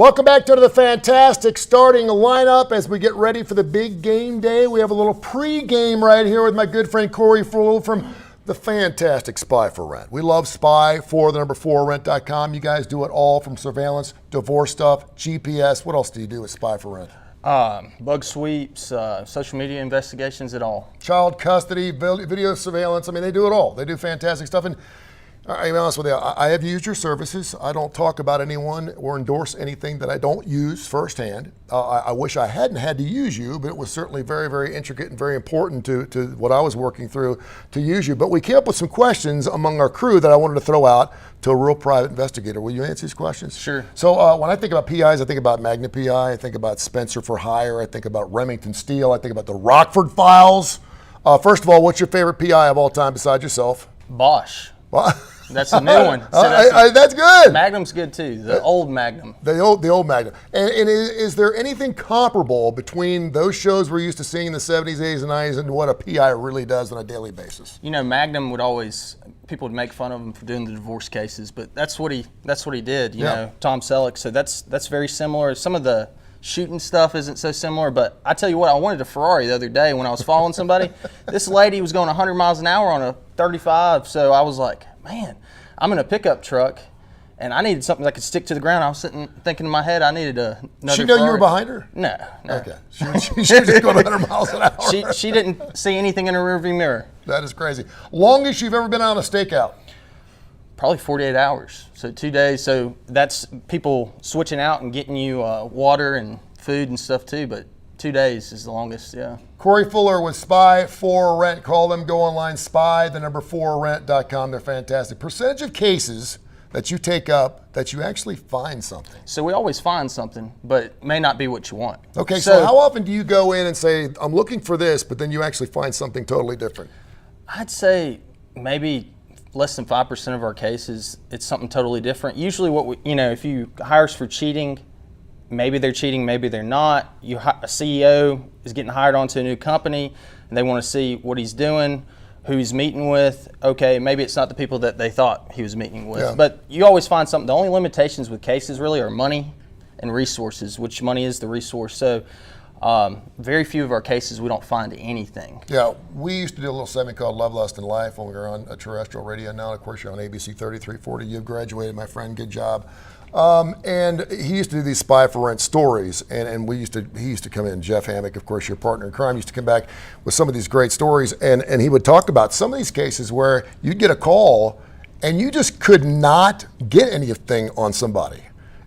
Welcome back to the fantastic starting lineup as we get ready for the big game day. We have a little pre-game right here with my good friend Corey Fuller from the fantastic Spy for Rent. We love Spy for the number 4rent.com. You guys do it all from surveillance, divorce stuff, GPS. What else do you do with Spy for Rent? Bug sweeps, social media investigations, it all. Child custody, video surveillance. I mean, they do it all. They do fantastic stuff. And I'll be honest with you, I have used your services. I don't talk about anyone or endorse anything that I don't use firsthand. I wish I hadn't had to use you, but it was certainly very, very intricate and very important to what I was working through to use you. But we came up with some questions among our crew that I wanted to throw out to a real private investigator. Will you answer these questions? Sure. So when I think about PIs, I think about Magna PI, I think about Spencer for Hire, I think about Remington Steele, I think about the Rockford Files. First of all, what's your favorite PI of all time besides yourself? Bosch. Well, that's a new one. So that's good. Magnum's good too. The old Magnum. The old Magnum. And is there anything comparable between those shows we're used to seeing in the 70s, 80s, and 90s and what a PI really does on a daily basis? You know, Magnum people would make fun of him for doing the divorce cases, but that's what he did. You know, Tom Selleck. So that's very similar. Some of the shooting stuff isn't so similar, but I tell you what, I wanted a Ferrari the other day when I was following somebody. This lady was going 100 miles an hour on a 35, so I was like, man, I'm in a pickup truck, and I needed something that could stick to the ground. I was thinking in my head, I needed another She know Ferrari. you were behind her? No. Okay. She was just going 100 miles an hour. She didn't see anything in her rearview mirror. That is crazy. Longest you've ever been on a stakeout? Probably 48 hours, so 2 days. So that's people switching out and getting you water and food and stuff too, but 2 days is the longest, yeah. Corey Fuller with Spy for Rent. Call them, go online, spy, the number 4rent.com. They're fantastic. Percentage of cases that you take up that you actually find something. So we always find something, but it may not be what you want. Okay, so how often do you go in and say, I'm looking for this, but then you actually find something totally different? I'd say maybe less than 5% of our cases, it's something totally different. Usually if you hire us for cheating, maybe they're cheating, maybe they're not. A CEO is getting hired onto a new company, and they want to see what he's doing, who he's meeting with. Okay, maybe it's not the people that they thought he was meeting with. Yeah. But you always find something. The only limitations with cases really are money and resources, which money is the resource. So very few of our cases we don't find anything. Yeah, we used to do a little segment called Love, Lust, and Life when we were on a terrestrial radio. Now, of course, you're on ABC 3340. You've graduated, my friend. Good job. And he used to do these Spy for Rent stories, and he used to come in, Jeff Hammock, of course, your partner in crime, used to come back with some of these great stories, and he would talk about some of these cases where you'd get a call and you just could not get anything on somebody.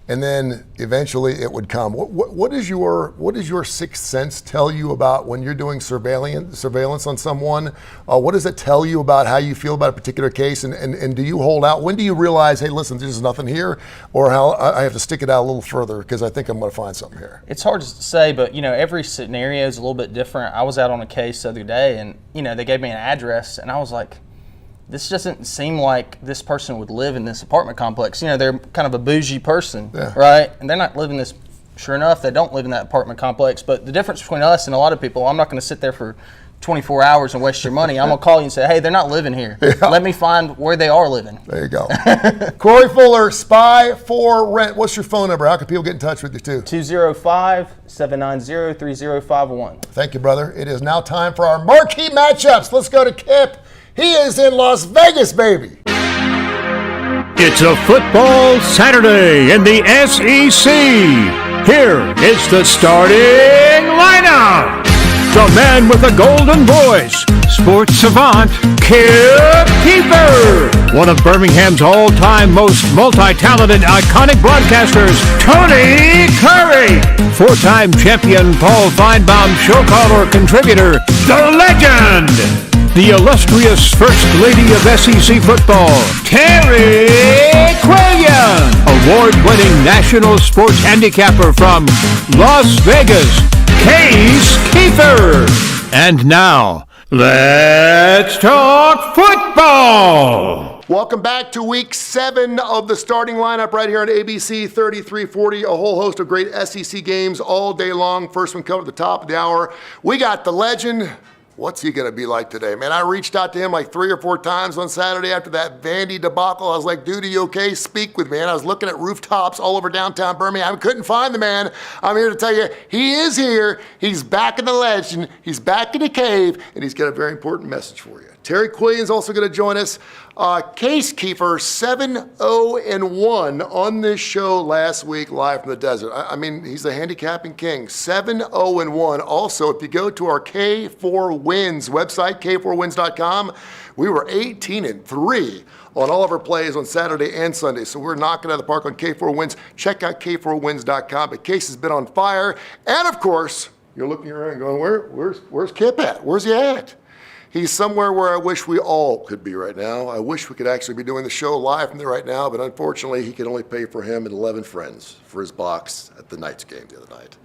And then eventually it would come. What does your sixth sense tell you about when you're doing surveillance on someone? What does it tell you about how you feel about a particular case? And do you hold out? When do you realize, hey, listen, there's nothing here, or how I have to stick it out a little further because I think I'm going to find something here? It's hard to say, but every scenario is a little bit different. I was out on a case the other day, and they gave me an address, and I was like, this doesn't seem like this person would live in this apartment complex. They're kind of a bougie person, right? And they're not living this. Sure enough, they don't live in that apartment complex. But the difference between us and a lot of people, I'm not going to sit there for 24 hours and waste your money. I'm going to call you and say, hey, they're not living here. Yeah. Let me find where they are living. There you go. Corey Fuller, Spy for Rent. What's your phone number? How can people get in touch with you too? 205-790-3051. Thank you, brother. It is now time for our marquee matchups. Let's go to Kip. He is in Las Vegas, baby. It's a football Saturday in the SEC. Here is the starting lineup. The man with the golden voice, sports savant, Kip Keefer. One of Birmingham's all-time most multi-talented, iconic broadcasters, Tony Curry. Four-time champion Paul Feinbaum show caller contributor, the legend. The illustrious First Lady of SEC football, Terry Quillian. Award-winning national sports handicapper from Las Vegas, Case Keefer. And now, let's talk football. Welcome back to week 7 of the starting lineup right here on ABC 3340. A whole host of great SEC games all day long. First one coming at the top of the hour. We got the legend, What's he going to be like today? Man, I reached out to him like 3 or 4 times on Saturday after that Vandy debacle. I was like, dude, are you okay? Speak with me. And I was looking at rooftops all over downtown Birmingham. I couldn't find the man. I'm here to tell you, he is here. He's back in the legend. He's back in the cave, and he's got a very important message for you. Terry Quillion's also going to join us. Case Kiefer, 7-0-1 on this show last week, live from the desert. I mean, he's the handicapping king. 7-0-1. Also, if you go to our K4 Wins website, k4wins.com, we were 18-3 on all of our plays on Saturday and Sunday. So we're knocking out of the park on K4 Wins. Check out k4wins.com. But Case has been on fire. And of course, you're looking around going, where's Kip at? Where's he at? He's somewhere where I wish we all could be right now. I wish we could actually be doing the show live from there right now, but unfortunately, he could only pay for him and 11 friends for his box at the Knights game the other night.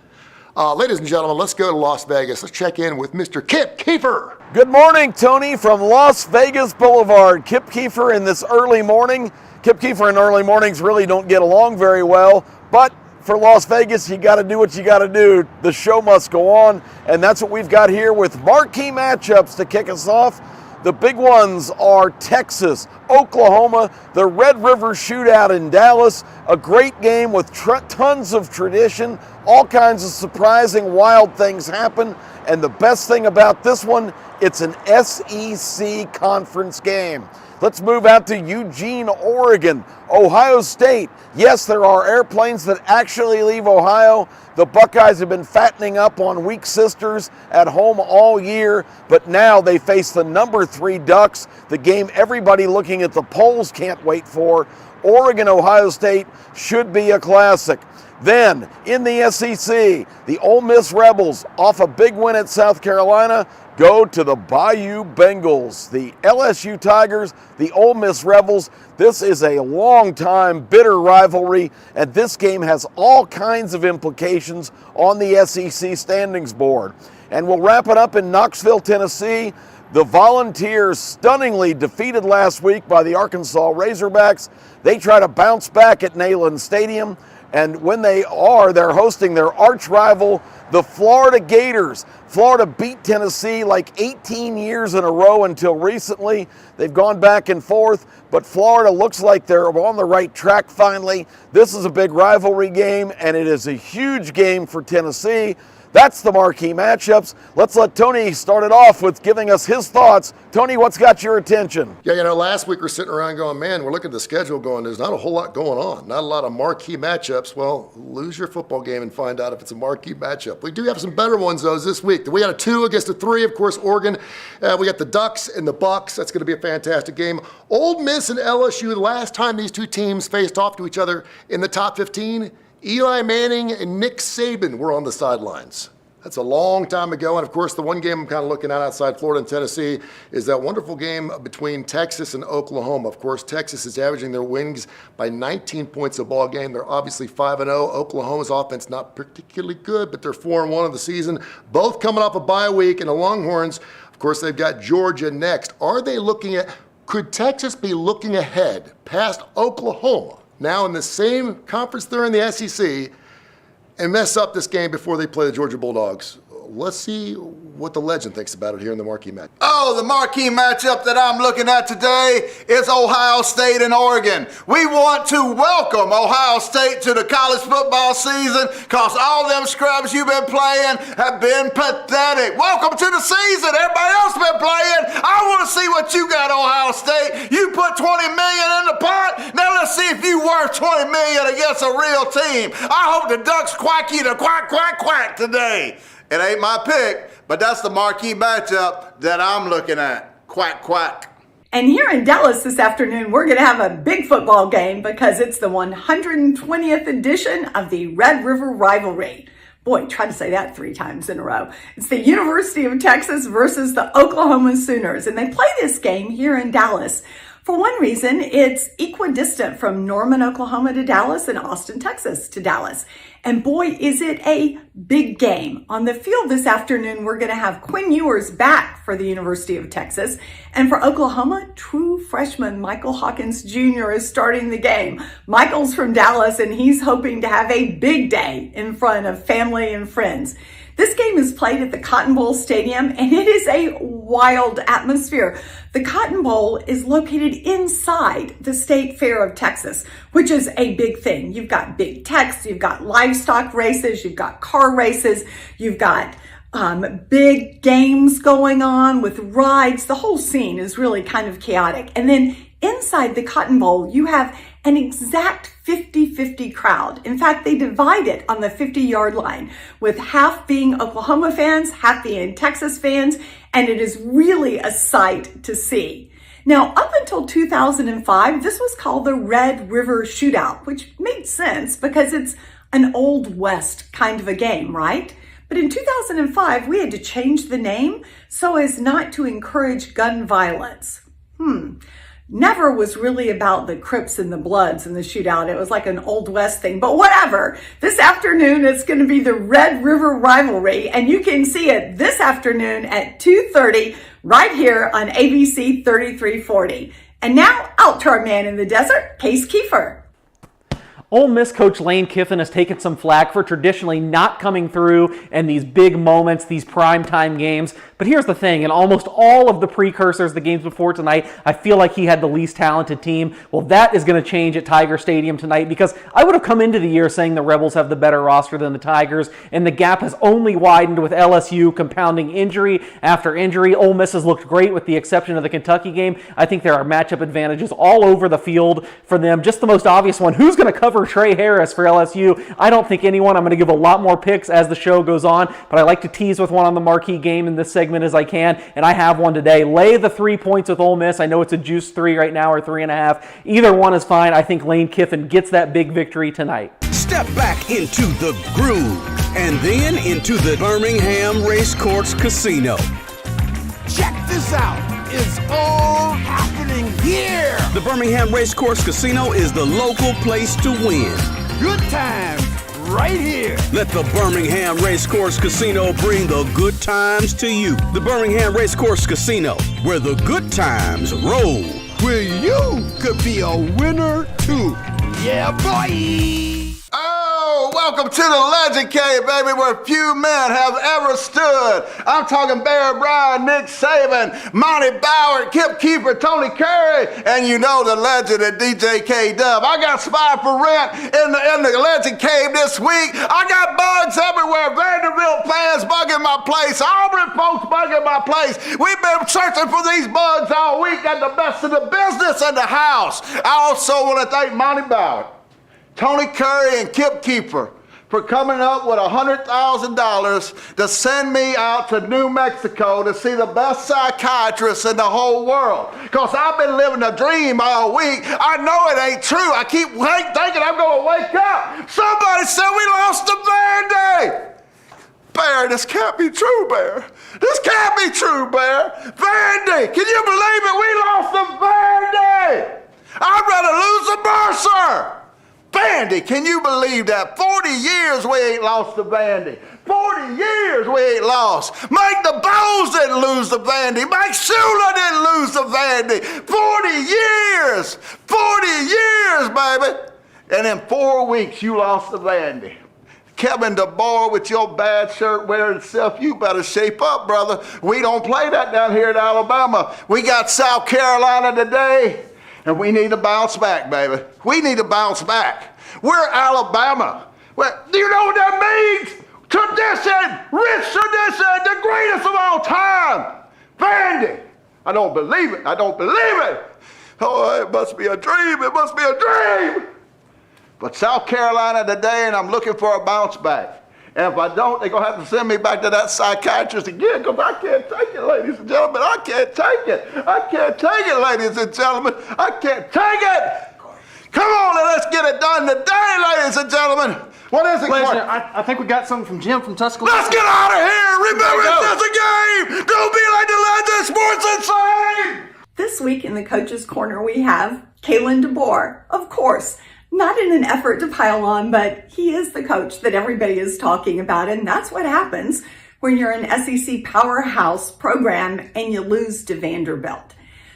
Ladies and gentlemen, let's go to Las Vegas. Let's check in with Mr. Kip Kiefer. Good morning, Tony, from Las Vegas Boulevard. Kip Kiefer in this early morning. Kip Kiefer in early mornings really don't get along very well, but for Las Vegas, you got to do what you got to do. The show must go on, and that's what we've got here with marquee matchups to kick us off. The big ones are Texas, Oklahoma, the Red River Shootout in Dallas, a great game with tons of tradition, all kinds of surprising, wild things happen, and the best thing about this one, it's an SEC conference game. Let's move out to Eugene, Oregon. Ohio State. Yes, there are airplanes that actually leave Ohio. The Buckeyes have been fattening up on weak sisters at home all year, but now they face the number 3 Ducks, the game everybody looking at the polls can't wait for. Oregon, Ohio State should be a classic. Then, in the SEC, the Ole Miss Rebels, off a big win at South Carolina, go to the Bayou Bengals. The LSU Tigers, the Ole Miss Rebels. This is a long-time bitter rivalry, and this game has all kinds of implications on the SEC standings board. And we'll wrap it up in Knoxville, Tennessee. The Volunteers stunningly defeated last week by the Arkansas Razorbacks. They try to bounce back at Neyland Stadium. And when they're hosting their arch rival, the Florida Gators. Florida beat Tennessee like 18 years in a row until recently. They've gone back and forth, but Florida looks like they're on the right track finally. This is a big rivalry game, and it is a huge game for Tennessee. That's the marquee matchups. Let's let Tony start it off with giving us his thoughts. Tony, what's got your attention? Yeah, last week we're sitting around going, man, we're looking at the schedule going, there's not a whole lot going on. Not a lot of marquee matchups. Well, lose your football game and find out if it's a marquee matchup. We do have some better ones, though, this week. We got a 2 against a 3, of course, Oregon. We got the Ducks and the Bucks. That's going to be a fantastic game. Ole Miss and LSU, the last time these two teams faced off to each other in the top 15, Eli Manning and Nick Saban were on the sidelines. That's a long time ago. And of course, the one game I'm kind of looking at outside Florida and Tennessee is that wonderful game between Texas and Oklahoma. Of course, Texas is averaging their wins by 19 points a ball game. They're obviously 5-0. Oklahoma's offense not particularly good, but they're 4-1 of the season. Both coming off a bye week, and the Longhorns, of course, they've got Georgia next. Could Texas be looking ahead past Oklahoma, now in the same conference they're in the SEC, and mess up this game before they play the Georgia Bulldogs? Let's see what the legend thinks about it here in the marquee match. Oh, the marquee matchup that I'm looking at today is Ohio State and Oregon. We want to welcome Ohio State to the college football season because all them scrubs you've been playing have been pathetic. Welcome to the season. Everybody else been playing. I want to see what you got, Ohio State. You put $20 million in the pot. Now let's see if you worth $20 million against a real team. I hope the Ducks quack you to quack, quack, quack today. It ain't my pick, but that's the marquee matchup that I'm looking at. Quack, quack. And here in Dallas this afternoon, we're going to have a big football game because it's the 120th edition of the Red River Rivalry. Boy, try to say that 3 times in a row. It's the University of Texas versus the Oklahoma Sooners, and they play this game here in Dallas. For one reason, it's equidistant from Norman, Oklahoma to Dallas and Austin, Texas to Dallas. And boy, is it a big game. On the field this afternoon, we're going to have Quinn Ewers back for the University of Texas. And for Oklahoma, true freshman Michael Hawkins Jr. is starting the game. Michael's from Dallas, and he's hoping to have a big day in front of family and friends. This game is played at the Cotton Bowl Stadium, and it is a wild atmosphere. The Cotton Bowl is located inside the State Fair of Texas, which is a big thing. You've got big techs, you've got livestock races, you've got car races, you've got big games going on with rides. The whole scene is really kind of chaotic. And then inside the Cotton Bowl, you have an exact 50-50 crowd. In fact, they divide it on the 50-yard line, with half being Oklahoma fans, half being Texas fans, and it is really a sight to see. Now, up until 2005, this was called the Red River Shootout, which made sense because it's an Old West kind of a game, right? But in 2005, we had to change the name so as not to encourage gun violence. Never was really about the Crips and the Bloods in the shootout. It was like an Old West thing, but whatever. This afternoon, it's going to be the Red River Rivalry, and you can see it this afternoon at 2:30 right here on ABC 3340. And now, out to our man in the desert, Case Kiefer. Ole Miss coach Lane Kiffin has taken some flack for traditionally not coming through in these big moments, these primetime games. But here's the thing, in almost all of the precursors, the games before tonight, I feel like he had the least talented team. Well, that is going to change at Tiger Stadium tonight, because I would have come into the year saying the Rebels have the better roster than the Tigers, and the gap has only widened with LSU compounding injury after injury. Ole Miss has looked great with the exception of the Kentucky game. I think there are matchup advantages all over the field for them. Just the most obvious one, who's going to cover Trey Harris for LSU? I don't think anyone. I'm going to give a lot more picks as the show goes on, but I like to tease with one on the marquee game in this segment as I can, and I have one today. Lay the 3 points with Ole Miss. I know it's a juice 3 right now, or 3.5. Either one is fine. I think Lane Kiffin gets that big victory tonight. Step back into the groove and then into the Birmingham Racecourse Casino. Check this out. It's all happening here. The Birmingham Racecourse Casino is the local place to win. Good times right here. Let the Birmingham Racecourse Casino bring the good times to you. The Birmingham Racecourse Casino, where the good times roll. Where you could be a winner too. Yeah, boy. Oh, welcome to the Legend Cave, baby, where few men have ever stood. I'm talking Bear Bryant, Nick Saban, Monty Bauer, Kip Keefer, Tony Curry, and you know the legend at DJ K-Dub. I got Spy for Rent in the Legend Cave this week. I got bugs everywhere. Vanderbilt fans bugging my place. Auburn folks bugging my place. We've been searching for these bugs all week. Got the best of the business in the house. I also want to thank Monty Bauer, Tony Curry, and Kip Keefer for coming up with $100,000 to send me out to New Mexico to see the best psychiatrist in the whole world. Because I've been living a dream all week. I know it ain't true. I keep thinking I'm going to wake up. Somebody said we lost the Vandy. Bear, this can't be true, Bear. This can't be true, Bear. Vandy, can you believe it? We lost the Vandy. I'd rather lose the Mercer. Vandy, can you believe that? 40 years we ain't lost to Vandy. 40 years we ain't lost. Mike the Bowles didn't lose to Vandy. Mike Shula didn't lose to Vandy. 40 years. 40 years, baby. And in 4 weeks you lost to Vandy. Kevin DeBoer, with your bad shirt wearing self, you better shape up, brother. We don't play that down here in Alabama. We got South Carolina today. And we need to bounce back, baby. We need to bounce back. We're Alabama. Well, do you know what that means? Tradition, rich tradition, the greatest of all time. Vandy. I don't believe it. I don't believe it. Oh, it must be a dream. It must be a dream. But South Carolina today, and I'm looking for a bounce back. And if I don't, they're going to have to send me back to that psychiatrist again, because I can't take it, ladies and gentlemen. I can't take it. I can't take it, ladies and gentlemen. I can't take it. Come on, and let's get it done today, ladies and gentlemen. What is it, Clark? I think we got something from Jim from Tuscaloosa. Let's get out of here. Remember, it's a game. Don't be like the Legend Sports Insane. This week in the Coach's Corner, we have Kalen DeBoer, of course. Not in an effort to pile on, but he is the coach that everybody is talking about, and that's what happens when you're an SEC powerhouse program and you lose to Vanderbilt.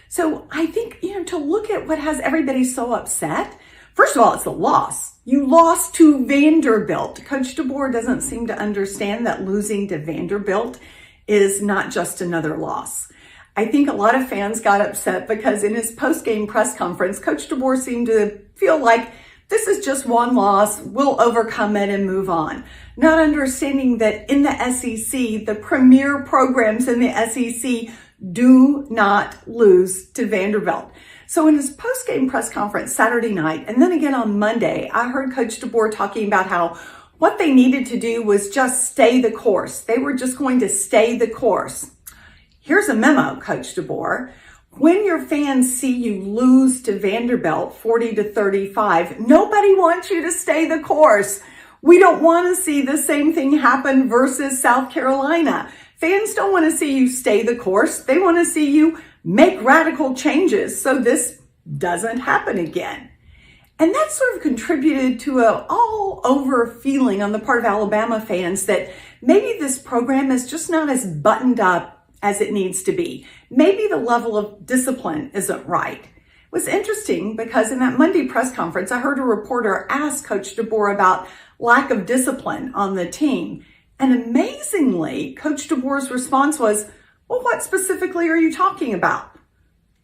So I think, to look at what has everybody so upset, First of all, it's a loss. You lost to Vanderbilt. Coach DeBoer doesn't seem to understand that losing to Vanderbilt is not just another loss. I think a lot of fans got upset because in his post-game press conference, Coach DeBoer seemed to feel like this is just one loss, we'll overcome it and move on. Not understanding that in the SEC, the premier programs in the SEC do not lose to Vanderbilt. So in his post-game press conference Saturday night, and then again on Monday, I heard Coach DeBoer talking about how what they needed to do was just stay the course. They were just going to stay the course. Here's a memo, Coach DeBoer. When your fans see you lose to Vanderbilt 40-35, nobody wants you to stay the course. We don't want to see the same thing happen versus South Carolina. Fans don't want to see you stay the course. They want to see you make radical changes so this doesn't happen again. And that sort of contributed to an all-over feeling on the part of Alabama fans that maybe this program is just not as buttoned up as it needs to be. Maybe the level of discipline isn't right. It was interesting because in that Monday press conference, I heard a reporter ask Coach DeBoer about lack of discipline on the team. And amazingly, Coach DeBoer's response was, well, what specifically are you talking about?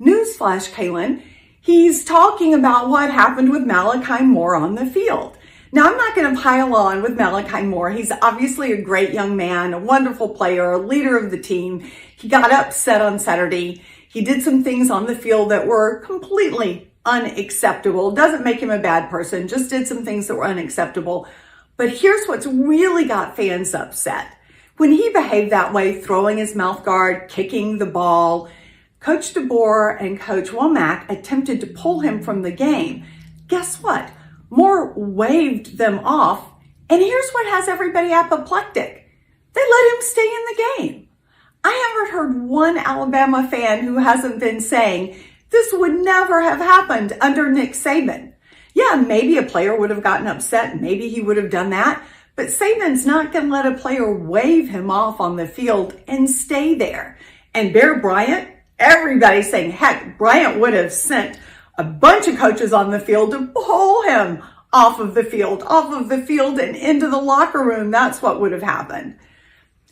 Newsflash, Kaylin, he's talking about what happened with Malachi Moore on the field. Now, I'm not going to pile on with Malachi Moore. He's obviously a great young man, a wonderful player, a leader of the team. He got upset on Saturday. He did some things on the field that were completely unacceptable. Doesn't make him a bad person, just did some things that were unacceptable. But here's what's really got fans upset. When he behaved that way, throwing his mouth guard, kicking the ball, Coach DeBoer and Coach Womack attempted to pull him from the game. Guess what? Moore waved them off, and here's what has everybody apoplectic. They let him stay in the game. I haven't heard one Alabama fan who hasn't been saying this would never have happened under Nick Saban. Yeah, maybe a player would have gotten upset, maybe he would have done that, but Saban's not going to let a player wave him off on the field and stay there. And Bear Bryant, everybody's saying, heck, Bryant would have sent a bunch of coaches on the field to pull him off of the field and into the locker room. That's what would have happened.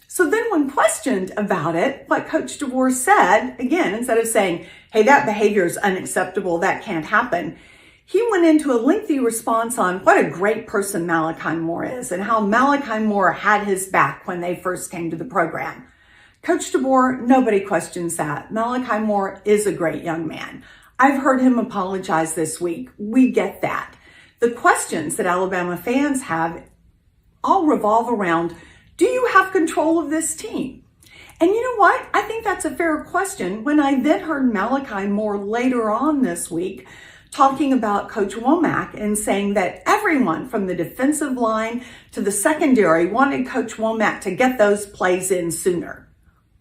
So then when questioned about it, what Coach DeBoer said, again, instead of saying, hey, that behavior is unacceptable, that can't happen, he went into a lengthy response on what a great person Malachi Moore is and how Malachi Moore had his back when they first came to the program. Coach DeBoer, nobody questions that. Malachi Moore is a great young man. I've heard him apologize this week. We get that. The questions that Alabama fans have all revolve around, do you have control of this team? And you know what? I think that's a fair question when I then heard Malachi Moore later on this week talking about Coach Womack and saying that everyone from the defensive line to the secondary wanted Coach Womack to get those plays in sooner.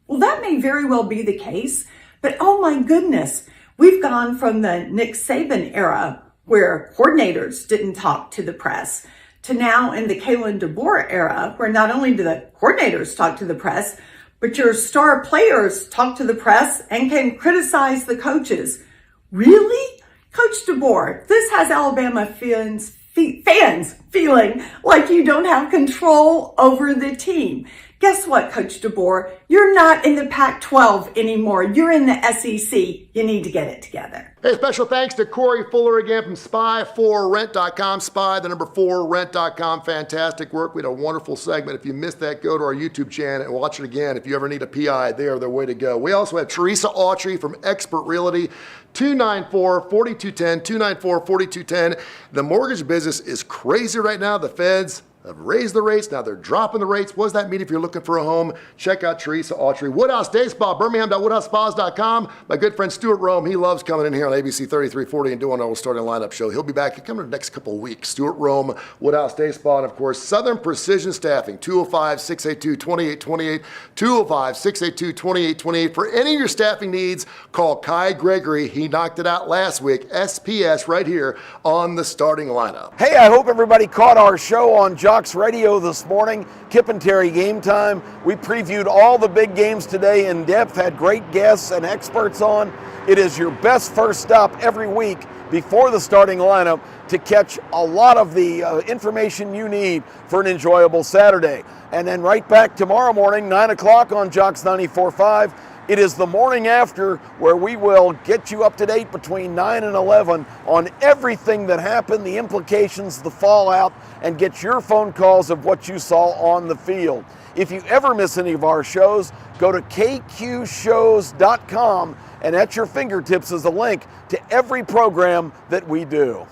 Well, that may very well be the case, but oh my goodness, we've gone from the Nick Saban era where coordinators didn't talk to the press to now in the Kalen DeBoer era where not only do the coordinators talk to the press, but your star players talk to the press and can criticize the coaches. Really? Coach DeBoer, this has Alabama fans feeling like you don't have control over the team. Guess what, Coach DeBoer? You're not in the Pac-12 anymore. You're in the SEC. You need to get it together. Hey, special thanks to Corey Fuller again from spy4rent.com. Spy, the number 4rent.com. Fantastic work. We had a wonderful segment. If you missed that, go to our YouTube channel and watch it again. If you ever need a PI, they're the way to go. We also have Teresa Autry from Expert Realty, 294-4210, 294-4210. The mortgage business is crazy right now. The feds have raised the rates. Now they're dropping the rates. What does that mean if you're looking for a home? Check out Teresa Autry. Woodhouse Day Spa, birmingham.woodhousespas.com. My good friend Stuart Rome, he loves coming in here on ABC 3340 and doing our starting lineup show. He'll be back. He'll come in the next couple of weeks. Stuart Rome, Woodhouse Day Spa, and of course, Southern Precision Staffing, 205-682-2828, 205-682-2828. For any of your staffing needs, call Kai Gregory. He knocked it out last week. SPS right here on the starting lineup. Hey, I hope everybody caught our show on John Jocks Radio this morning. Kip and Terry Game Time. We previewed all the big games today in depth, had great guests and experts on. It is your best first stop every week before the starting lineup to catch a lot of the information you need for an enjoyable Saturday. And then right back tomorrow morning, 9 o'clock on Jocks 94.5. It is the morning after where we will get you up to date between 9 and 11 on everything that happened, the implications, the fallout, and get your phone calls of what you saw on the field. If you ever miss any of our shows, go to kqshows.com, and at your fingertips is a link to every program that we do.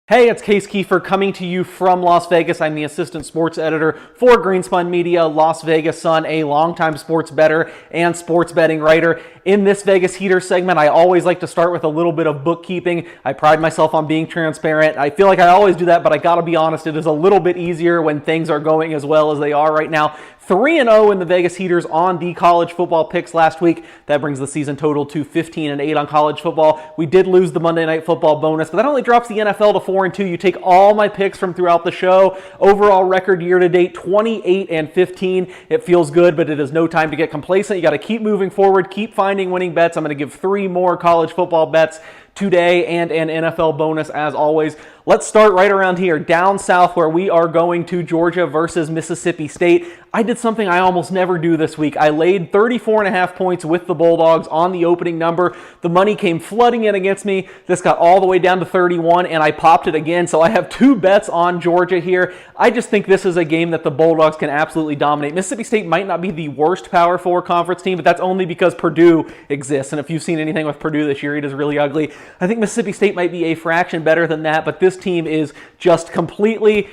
Hey, it's Case Kiefer coming to you from Las Vegas. I'm the assistant sports editor for Greenspun Media, Las Vegas Sun, a longtime sports bettor and sports betting writer. In this Vegas Heater segment, I always like to start with a little bit of bookkeeping. I pride myself on being transparent. I feel like I always do that, but I gotta be honest, it is a little bit easier when things are going as well as they are right now. 3-0 in the Vegas Heaters on the college football picks last week. That brings the season total to 15-8 on college football. We did lose the Monday Night Football bonus, but that only drops the NFL to 4-2. You take all my picks from throughout the show. Overall record year to date, 28-15. It feels good, but it is no time to get complacent. You got to keep moving forward, keep finding winning bets. I'm going to give 3 more college football bets today and an NFL bonus as always. Let's start right around here, down south, where we are going to Georgia versus Mississippi State. I did something I almost never do this week. I laid 34.5 points with the Bulldogs on the opening number. The money came flooding in against me. This got all the way down to 31, and I popped it again. So I have 2 bets on Georgia here. I just think this is a game that the Bulldogs can absolutely dominate. Mississippi State might not be the worst Power 4 conference team, but that's only because Purdue exists. And if you've seen anything with Purdue this year, it is really ugly. I think Mississippi State might be a fraction better than that, but this team is just completely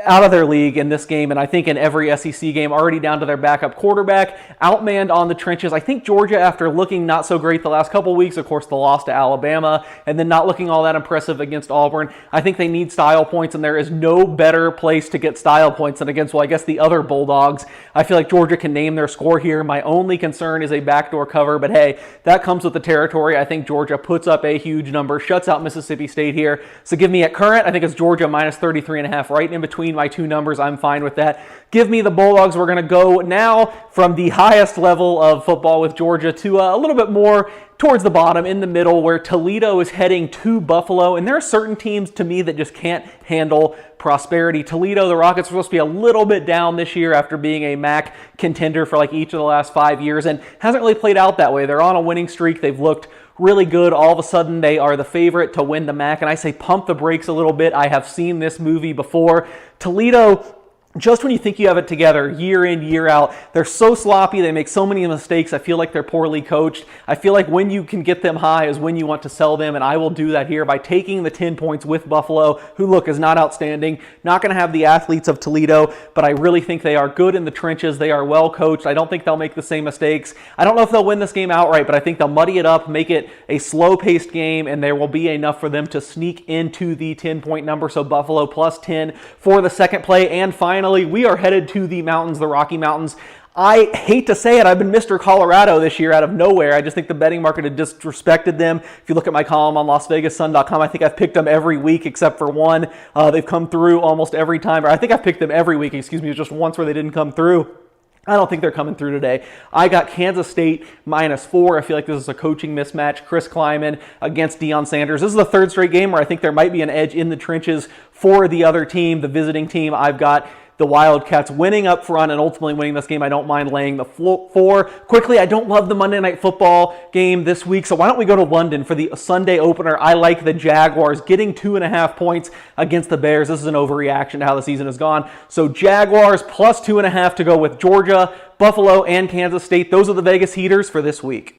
out of their league in this game, and I think in every SEC game, already down to their backup quarterback, outmanned on the trenches. I think Georgia, after looking not so great the last couple weeks, of course the loss to Alabama, and then not looking all that impressive against Auburn, I think they need style points, and there is no better place to get style points than against, well, I guess the other Bulldogs. I feel like Georgia can name their score here. My only concern is a backdoor cover, but hey, that comes with the territory. I think Georgia puts up a huge number, shuts out Mississippi State here. So give me at current, I think it's Georgia minus 33.5, right in between my 2 numbers. I'm fine with that. Give me the Bulldogs. We're going to go now from the highest level of football with Georgia to a little bit more towards the bottom, in the middle, where Toledo is heading to Buffalo. And there are certain teams to me that just can't handle prosperity. Toledo, the Rockets, are supposed to be a little bit down this year after being a MAC contender for like each of the last 5 years, and hasn't really played out that way. They're on a winning streak. They've looked really good. All of a sudden, they are the favorite to win the MAC, and I say pump the brakes a little bit. I have seen this movie before. Toledo, just when you think you have it together, year in, year out, they're so sloppy, they make so many mistakes, I feel like they're poorly coached. I feel like when you can get them high is when you want to sell them, and I will do that here by taking the 10 points with Buffalo, who, look, is not outstanding. Not going to have the athletes of Toledo, but I really think they are good in the trenches. They are well coached. I don't think they'll make the same mistakes. I don't know if they'll win this game outright, but I think they'll muddy it up, make it a slow-paced game, and there will be enough for them to sneak into the 10-point number. So Buffalo plus 10 for the second play. And finally, we are headed to the mountains, the Rocky Mountains. I hate to say it, I've been Mr. Colorado this year out of nowhere. I just think the betting market had disrespected them. If you look at my column on LasVegasSun.com, I think I've picked them every week except for one. They've come through almost every time. Or I think I've picked them every week, excuse me. It was just once where they didn't come through. I don't think they're coming through today. I got Kansas State -4. I feel like this is a coaching mismatch. Chris Kleiman against Deion Sanders. This is the 3rd straight game where I think there might be an edge in the trenches for the other team, the visiting team. I've got the Wildcats winning up front and ultimately winning this game. I don't mind laying the 4. Quickly, I don't love the Monday Night Football game this week, so why don't we go to London for the Sunday opener? I like the Jaguars getting 2.5 points against the Bears. This is an overreaction to how the season has gone. So Jaguars plus 2.5 to go with Georgia, Buffalo, and Kansas State. Those are the Vegas Heaters for this week.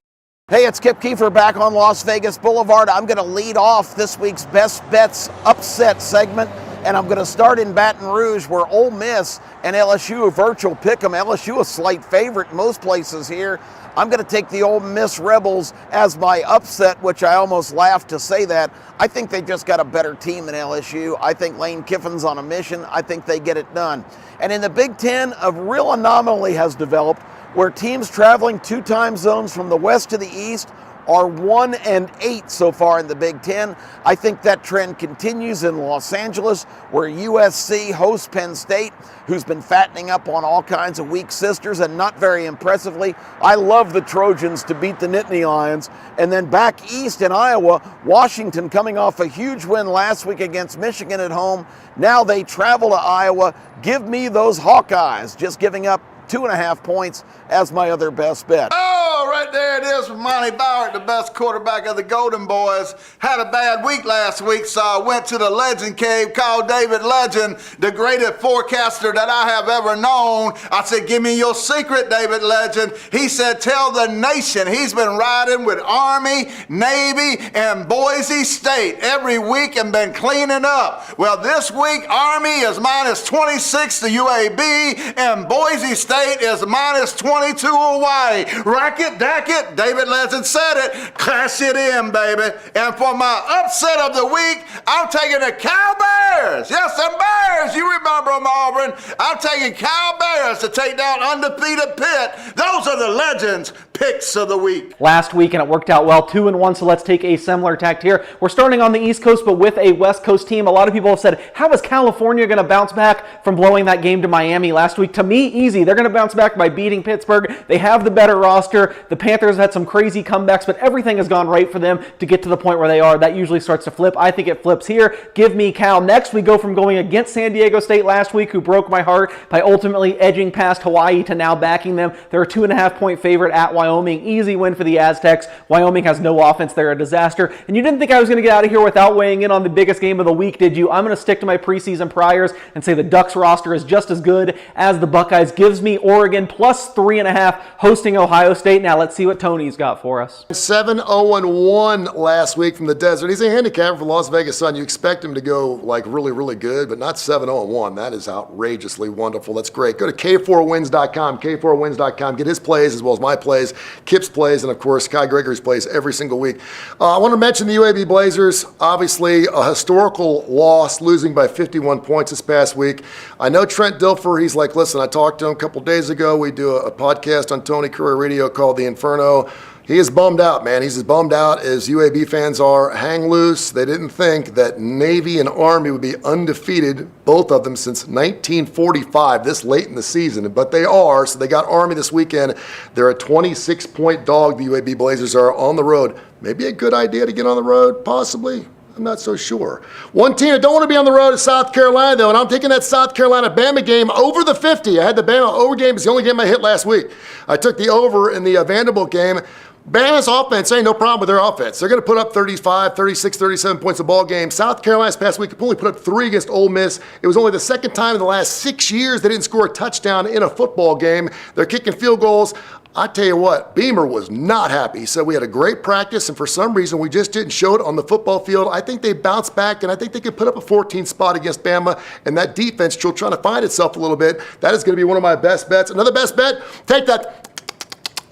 Hey, it's Kip Kiefer back on Las Vegas Boulevard. I'm going to lead off this week's Best Bets Upset segment, and I'm going to start in Baton Rouge, where Ole Miss and LSU, a virtual pick 'em. LSU a slight favorite in most places here. I'm going to take the Ole Miss Rebels as my upset, which I almost laughed to say that. I think they just got a better team than LSU. I think Lane Kiffin's on a mission. I think they get it done. And in the Big Ten, a real anomaly has developed where teams traveling 2 time zones from the west to the east are 1-8 so far in the Big Ten. I think that trend continues in Los Angeles, where USC hosts Penn State, who's been fattening up on all kinds of weak sisters, and not very impressively, I love the Trojans to beat the Nittany Lions. And then back east in Iowa, Washington coming off a huge win last week against Michigan at home. Now they travel to Iowa. Give me those Hawkeyes, just giving up 2.5 points as my other best bet. Oh, right there it is from Monty Bauer, the best quarterback of the Golden Boys. Had a bad week last week, so I went to the Legend Cave, called David Legend, the greatest forecaster that I have ever known. I said, give me your secret, David Legend. He said, tell the nation. He's been riding with Army, Navy, and Boise State every week and been cleaning up. Well, this week, Army is minus 26 to UAB, and Boise State is minus 22 Hawaii. Rack it, dack it. David Legend said it. Cash it in, baby. And for my upset of the week, I'm taking the Cal Bears. Yes, the Bears. You remember them, Auburn. I'm taking Cal Bears to take down undefeated Pitt. Those are the Legends picks of the week. Last week, and it worked out well, 2-1, so let's take a similar tact here. We're starting on the East Coast, but with a West Coast team. A lot of people have said, how is California going to bounce back from blowing that game to Miami last week? To me, easy. They're going to bounce back by beating Pittsburgh. They have the better roster. The Panthers had some crazy comebacks, but everything has gone right for them to get to the point where they are. That usually starts to flip. I think it flips here. Give me Cal. Next, we go from going against San Diego State last week, who broke my heart by ultimately edging past Hawaii, to now backing them. They're a 2.5-point favorite at Wyoming. Easy win for the Aztecs. Wyoming has no offense. They're a disaster. And you didn't think I was going to get out of here without weighing in on the biggest game of the week, did you? I'm going to stick to my preseason priors and say the Ducks roster is just as good as the Buckeyes. Gives me Oregon plus 3.5 hosting Ohio State. Now let's see what Tony's got for us. 7-0-1 last week from the desert. He's a handicapper for Las Vegas Sun. You expect him to go like really, really good, but not 7-0-1. That is outrageously wonderful. That's great. Go to K4Wins.com, K4Wins.com. Get his plays as well as my plays, Kip's plays, and of course Kai Gregory's plays every single week. I want to mention the UAB Blazers. Obviously a historical loss, losing by 51 points this past week. I know Trent Dilfer, he's like, listen, I talked to him a couple days ago. We do a podcast on Tony Curry Radio called The Inferno. He is bummed out, man. He's as bummed out as UAB fans are. Hang loose. They didn't think that Navy and Army would be undefeated, both of them, since 1945, this late in the season. But they are, so they got Army this weekend. They're a 26-point dog, the UAB Blazers are, on the road. Maybe a good idea to get on the road, possibly. I'm not so sure. One team I don't want to be on the road is South Carolina, though, and I'm taking that South Carolina-Bama game over the 50. I had the Bama over game. It's the only game I hit last week. I took the over in the Vanderbilt game. Bama's offense ain't no problem with their offense. They're going to put up 35, 36, 37 points a ball game. South Carolina's past week only put up 3 against Ole Miss. It was only the second time in the last 6 years they didn't score a touchdown in a football game. They're kicking field goals. I tell you what, Beamer was not happy. He said we had a great practice, and for some reason we just didn't show it on the football field. I think they bounced back, and I think they could put up a 14 spot against Bama, and that defense still trying to find itself a little bit. That is going to be one of my best bets. Another best bet, take that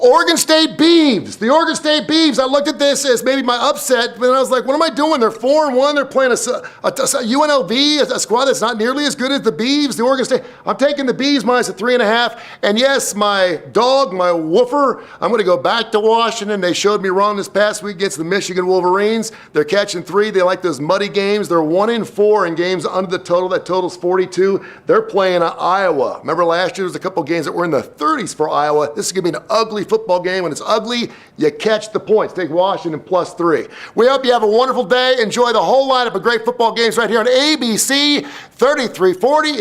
Oregon State Beavs. The Oregon State Beavs, I looked at this as maybe my upset, but I was like, what am I doing? They're 4-1. They're playing a UNLV, a squad that's not nearly as good as the Beavs, the Oregon State. I'm taking the Beavs minus a 3.5. And yes, my dog, my woofer, I'm going to go back to Washington. They showed me wrong this past week against the Michigan Wolverines. They're catching 3. They like those muddy games. They're 1-4 in games under the total. That total's 42. They're playing Iowa. Remember last year, there was a couple games that were in the 30s for Iowa. This is going to be an ugly football game. When it's ugly, you catch the points. Take Washington plus 3. We hope you have a wonderful day. Enjoy the whole lineup of great football games right here on ABC 3340.